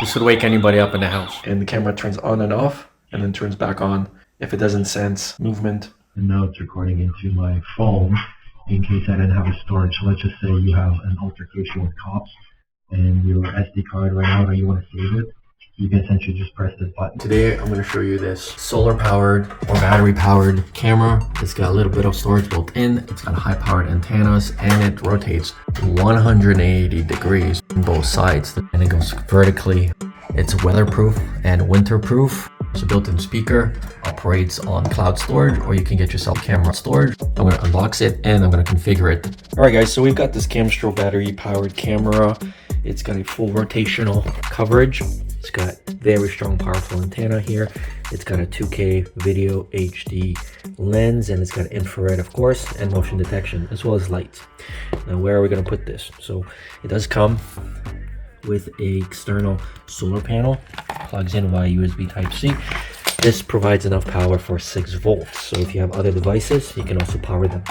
This would wake anybody up in the house. And the camera turns on and off and then turns back on if it doesn't sense movement. And now it's recording into my phone in case I didn't have a storage. So let's just say you have an altercation with cops and your SD card ran out or you want to save it. You can essentially just press this button. Today I'm going to show you this solar powered or battery powered camera. It's got a little bit of storage built in. It's got high powered antennas and it rotates 180 degrees on both sides and it goes vertically. It's weatherproof and winterproof. It's a built-in speaker, operates on cloud storage, or you can get yourself camera storage. I'm going to unbox it and I'm going to configure it. All right guys, so we've got this CAMSTRO battery powered camera. It's got a full rotational coverage. It's got very strong, powerful antenna here. It's got a 2K video HD lens, and it's got infrared, of course, and motion detection, as well as lights. Now, where are we going to put this? So it does come with a external solar panel, plugs in via USB Type-C. This provides enough power for 6 volts. So if you have other devices, you can also power them.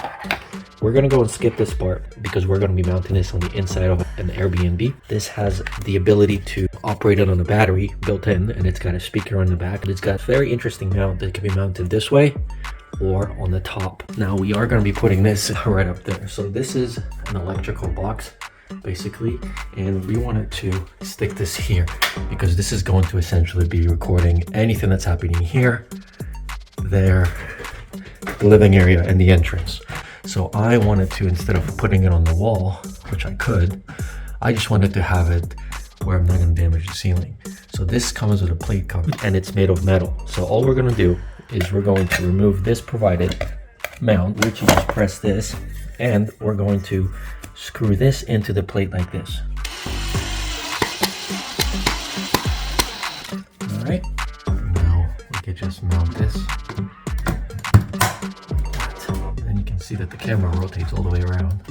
We're going to go and skip this part because we're going to be mounting this on the inside of an Airbnb. This has the ability to operate it on a battery built in, and it's got a speaker on the back. It's got a very interesting mount that can be mounted this way or on the top. Now we are going to be putting this right up there. So this is an electrical box basically, and we wanted to stick this here because this is going to essentially be recording anything that's happening here, there, the living area, and the entrance. So I wanted to, instead of putting it on the wall, which I could, I just wanted to have it where I'm not going to damage the ceiling. So this comes with a plate cover and it's made of metal. So all we're going to do is we're going to remove this provided mount, which you just press this, and we're going to screw this into the plate like this. All right. Now we can just mount this. And you can see that the camera rotates all the way around.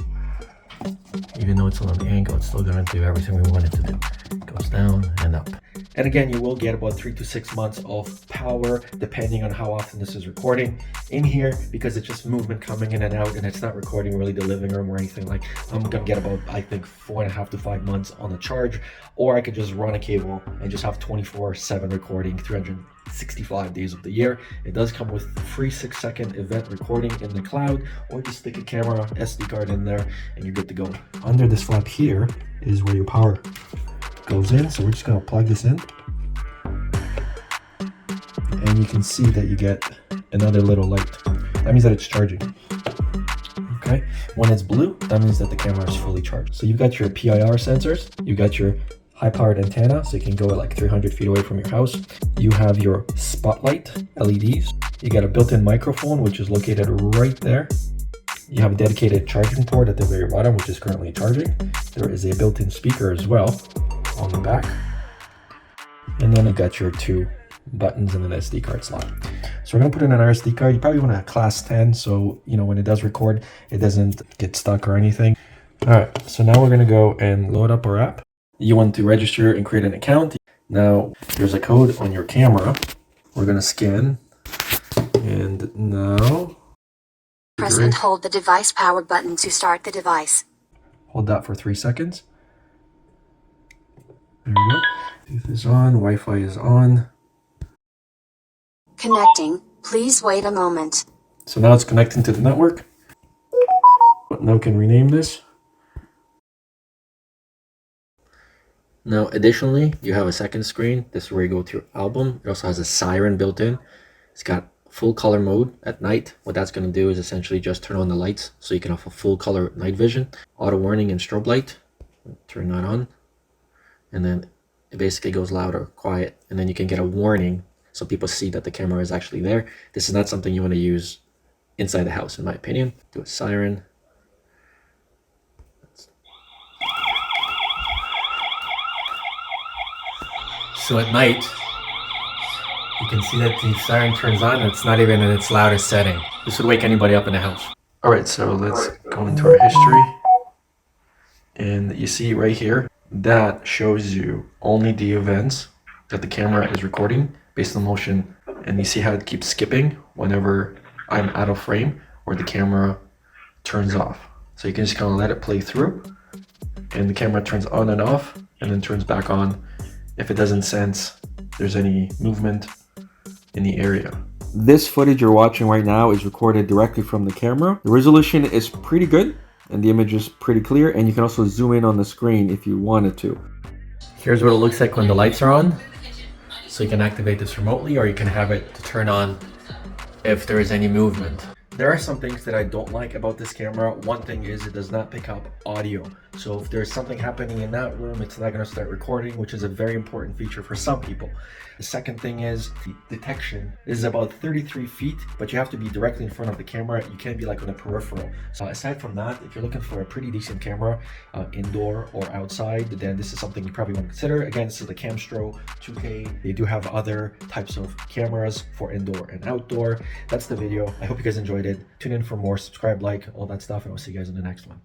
Even though it's on an angle, it's still going to do everything we want it to do. It goes down and up. And again, you will get about 3 to 6 months of power depending on how often this is recording in here, because it's just movement coming in and out, and it's not recording really the living room or anything. Like, I'm gonna get about, I think, 4.5 to 5 months on the charge, or I could just run a cable and just have 24/7 recording 365 days of the year. It does come with free 6-second event recording in the cloud, or just stick a camera SD card in there and you're good to go. Under this flap here is where your power goes in, so we're just going to plug this in, and you can see that you get another little light. That means that it's charging. Okay, when it's blue, that means that the camera is fully charged. So you've got your PIR sensors, you've got your high powered antenna, so you can go at like 300 feet away from your house. You have your spotlight LEDs. You got a built-in microphone, which is located right there. You have a dedicated charging port at the very bottom, which is currently charging. There is a built-in speaker as well on the back. And then you got your 2 buttons and an SD card slot. So we're gonna put in an SD card. You probably want a class 10, so you know when it does record, it doesn't get stuck or anything. All right, so now we're gonna go and load up our app. You want to register and create an account. Now there's a code on your camera. We're gonna scan, and now press and hold the device power button to start the device. Hold that for 3 seconds. There we go. Bluetooth is on, Wi-Fi is on. Connecting. Please wait a moment. So now it's connecting to the network. Now we can rename this. Now additionally, you have a second screen. This is where you go to your album. It also has a siren built in. It's got full color mode at night. What that's going to do is essentially just turn on the lights so you can have a full color night vision. Auto warning and strobe light. Turn that on. And then it basically goes loud or quiet, and then you can get a warning so people see that the camera is actually there. This is not something you want to use inside the house, in my opinion. Do a siren. So at night, you can see that the siren turns on and it's not even in its loudest setting. This would wake anybody up in the house. All right, so let's go into our history. And you see right here, that shows you only the events that the camera is recording based on motion. And you see how it keeps skipping whenever I'm out of frame or the camera turns off. So you can just kind of let it play through, and the camera turns on and off and then turns back on if it doesn't sense there's any movement in the area. This footage you're watching right now is recorded directly from the camera. The resolution is pretty good and the image is pretty clear, and you can also zoom in on the screen if you wanted to. Here's what it looks like when the lights are on. So you can activate this remotely, or you can have it to turn on if there is any movement. There are some things that I don't like about this camera. One thing is it does not pick up audio. So if there's something happening in that room, it's not going to start recording, which is a very important feature for some people. The second thing is the detection is about 33 feet, but you have to be directly in front of the camera. You can't be like on the peripheral. So aside from that, if you're looking for a pretty decent camera, indoor or outside, then this is something you probably want to consider. Again, this is the CAMSTRO 2K. They do have other types of cameras for indoor and outdoor. That's the video. I hope you guys enjoyed it. Tune in for more, subscribe, like, all that stuff, and I'll see you guys in the next one.